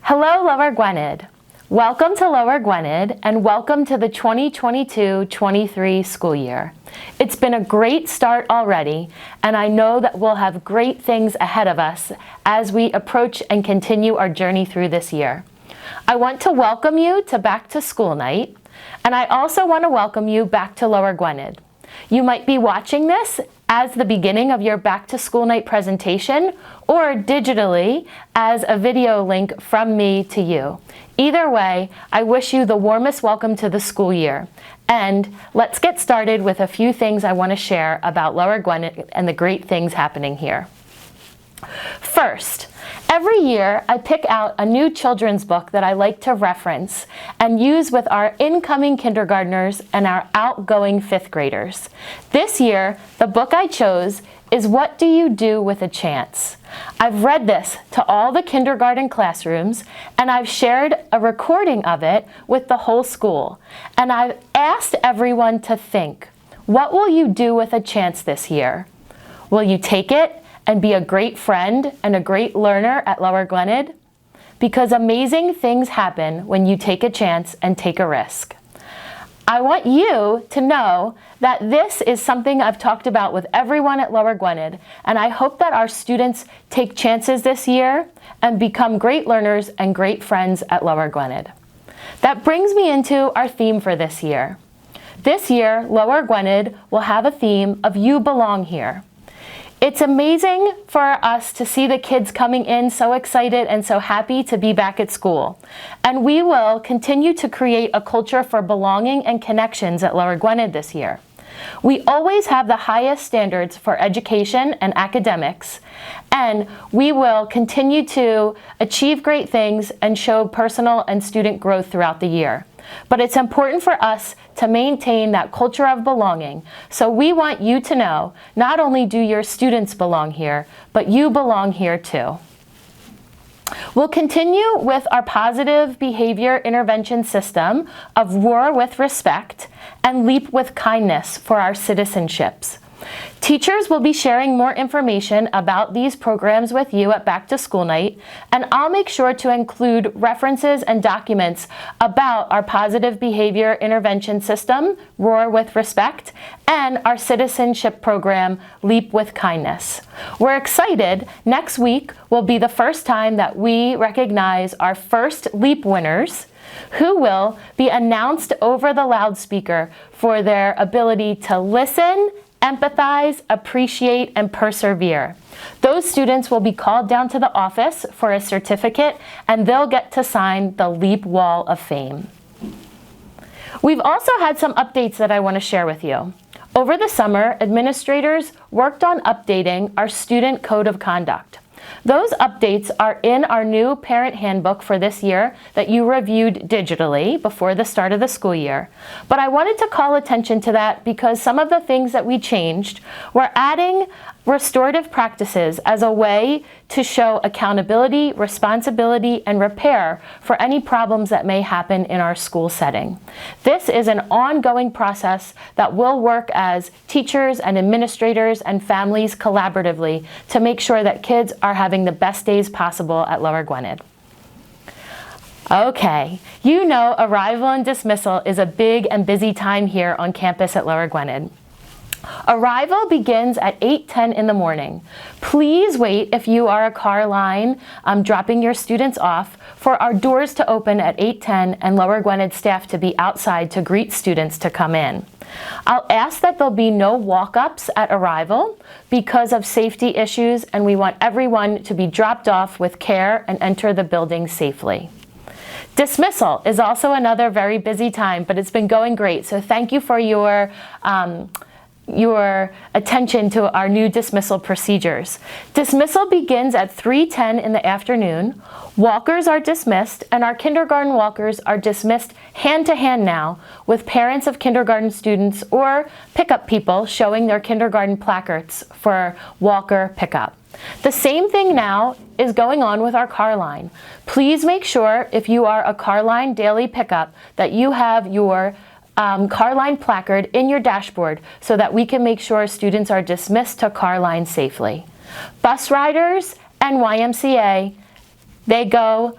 Hello, Lower Gwynedd. Welcome to Lower Gwynedd and welcome to the 2022-23 school year. It's been a great start already, and I know that we'll have great things ahead of us as we approach and continue our journey through this year. I want to welcome you to Back to School Night, and I also want to welcome you back to Lower Gwynedd. You might be watching this as the beginning of your Back to School Night presentation or digitally as a video link from me to you. Either way, I wish you the warmest welcome to the school year. And let's get started with a few things I want to share about Lower Gwynedd and the great things happening here. First, every year I pick out a new children's book that I like to reference and use with our incoming kindergartners and our outgoing fifth graders. This year, the book I chose is What Do You Do with a Chance? I've read this to all the kindergarten classrooms, and I've shared a recording of it with the whole school. And I've asked everyone to think, what will you do with a chance this year? Will you take it and be a great friend and a great learner at Lower Gwynedd? Because amazing things happen when you take a chance and take a risk. I want you to know that this is something I've talked about with everyone at Lower Gwynedd, and I hope that our students take chances this year and become great learners and great friends at Lower Gwynedd. That brings me into our theme for this year. This year, Lower Gwynedd will have a theme of You Belong Here. It's amazing for us to see the kids coming in so excited and so happy to be back at school. And we will continue to create a culture for belonging and connections at Lower Gwynedd this year. We always have the highest standards for education and academics, and we will continue to achieve great things and show personal and student growth throughout the year. But it's important for us to maintain that culture of belonging. So we want you to know, not only do your students belong here, but you belong here too. We'll continue with our positive behavior intervention system of Roar with Respect and Leap with Kindness for our citizenships. Teachers will be sharing more information about these programs with you at Back to School Night, and I'll make sure to include references and documents about our positive behavior intervention system, Roar with Respect, and our citizenship program, Leap with Kindness. We're excited. Next week will be the first time that we recognize our first LEAP winners, who will be announced over the loudspeaker for their ability to listen, empathize, appreciate, and persevere. Those students will be called down to the office for a certificate, and they'll get to sign the LEAP Wall of Fame. We've also had some updates that I want to share with you. Over the summer, administrators worked on updating our student code of conduct. Those updates are in our new parent handbook for this year that you reviewed digitally before the start of the school year. But I wanted to call attention to that because some of the things that we changed were adding restorative practices as a way to show accountability, responsibility, and repair for any problems that may happen in our school setting. This is an ongoing process that will work as teachers and administrators and families collaboratively to make sure that kids are having the best days possible at Lower Gwynedd. Okay, you know arrival and dismissal is a big and busy time here on campus at Lower Gwynedd. Arrival begins at 8:10 in the morning. Please wait if you are a car line dropping your students off for our doors to open at 8:10 and Lower Gwynedd staff to be outside to greet students to come in. I'll ask that there'll be no walk-ups at arrival because of safety issues, and we want everyone to be dropped off with care and enter the building safely. Dismissal is also another very busy time, but it's been going great, so thank you for your attention to our new dismissal procedures. Dismissal begins at 3:10 in the afternoon. Walkers are dismissed, and our kindergarten walkers are dismissed hand-to-hand now with parents of kindergarten students or pickup people showing their kindergarten placards for walker pickup. The same thing now is going on with our car line. Please make sure if you are a car line daily pickup that you have your car line placard in your dashboard so that we can make sure students are dismissed to car line safely. Bus riders and YMCA, they go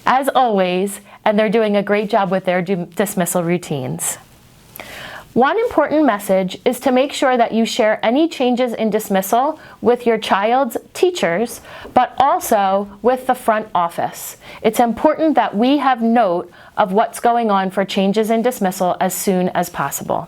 as always, and they're doing a great job with their dismissal routines. One important message is to make sure that you share any changes in dismissal with your child's teachers, but also with the front office. It's important that we have note of what's going on for changes in dismissal as soon as possible.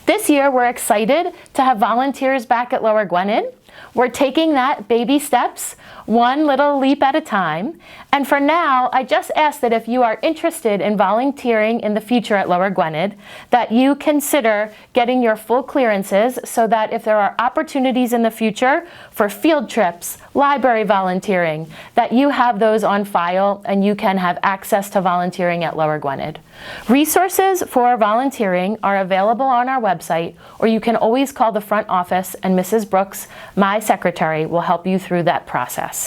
This year, we're excited to have volunteers back at Lower Gwinnett. We're taking that baby steps, one little leap at a time. And for now, I just ask that if you are interested in volunteering in the future at Lower Gwinnett, that you consider getting your full clearances so that if there are opportunities in the future for field trips, library volunteering, that you have those on file and you can have access to volunteering at Lower Gwinnett. Resources for volunteering are available on our website, or you can always call the front office and Mrs. Brooks, my secretary, will help you through that process.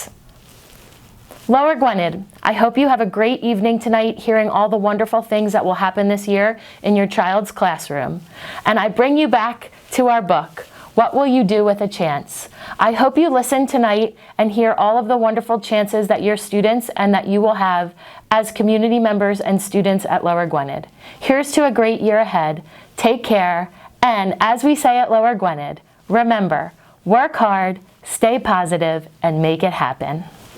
Lower Gwinnett, I hope you have a great evening tonight hearing all the wonderful things that will happen this year in your child's classroom. And I bring you back to our book, What Will You Do with a Chance? I hope you listen tonight and hear all of the wonderful chances that your students and that you will have as community members and students at Lower Gwinnett. Here's to a great year ahead. Take care, and as we say at Lower Gwinnett, remember, work hard, stay positive, and make it happen.